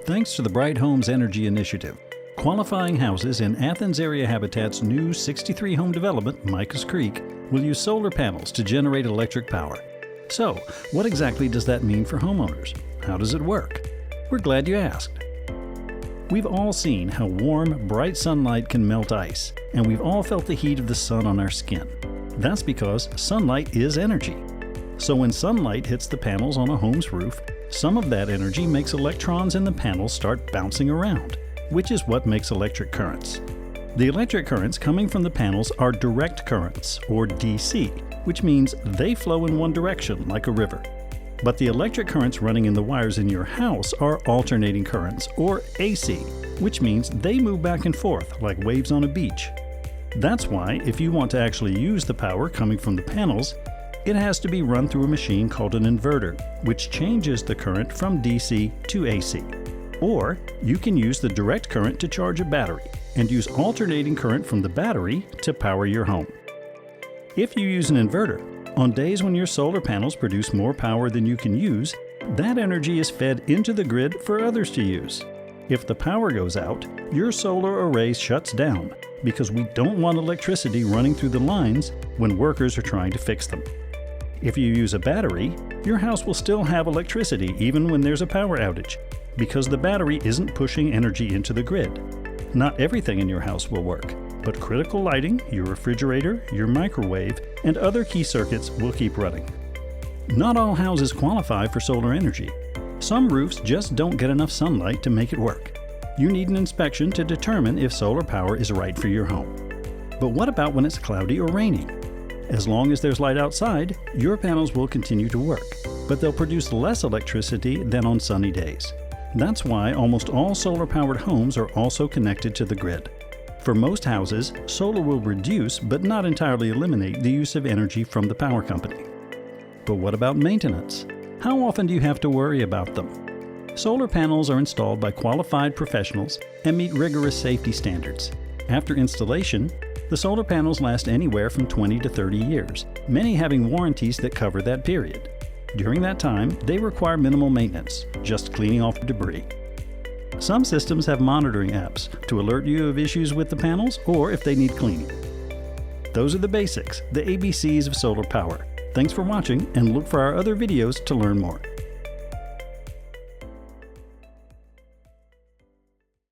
Thanks to the Bright Homes Energy Initiative, qualifying houses in Athens Area Habitat's new 63-home development, Micah's Creek, will use solar panels to generate electric power. So, what exactly does that mean for homeowners? How does it work? We're glad you asked. We've all seen how warm, bright sunlight can melt ice, and we've all felt the heat of the sun on our skin. That's because sunlight is energy. So when sunlight hits the panels on a home's roof, some of that energy makes electrons in the panels start bouncing around, which is what makes electric currents. The electric currents coming from the panels are direct currents, or DC, which means they flow in one direction like a river. But the electric currents running in the wires in your house are alternating currents, or AC, which means they move back and forth like waves on a beach. That's why, if you want to actually use the power coming from the panels, it has to be run through a machine called an inverter, which changes the current from DC to AC. Or you can use the direct current to charge a battery and use alternating current from the battery to power your home. If you use an inverter, on days when your solar panels produce more power than you can use, that energy is fed into the grid for others to use. If the power goes out, your solar array shuts down because we don't want electricity running through the lines when workers are trying to fix them. If you use a battery, your house will still have electricity even when there's a power outage, because the battery isn't pushing energy into the grid. Not everything in your house will work, but critical lighting, your refrigerator, your microwave, and other key circuits will keep running. Not all houses qualify for solar energy. Some roofs just don't get enough sunlight to make it work. You need an inspection to determine if solar power is right for your home. But what about when it's cloudy or raining? As long as there's light outside, your panels will continue to work, but they'll produce less electricity than on sunny days. That's why almost all solar-powered homes are also connected to the grid. For most houses, solar will reduce but not entirely eliminate the use of energy from the power company. But what about maintenance? How often do you have to worry about them? Solar panels are installed by qualified professionals and meet rigorous safety standards. After installation, the solar panels last anywhere from 20 to 30 years, many having warranties that cover that period. During that time, they require minimal maintenance, just cleaning off debris. Some systems have monitoring apps to alert you of issues with the panels or if they need cleaning. Those are the basics, the ABCs of solar power. Thanks for watching, and look for our other videos to learn more.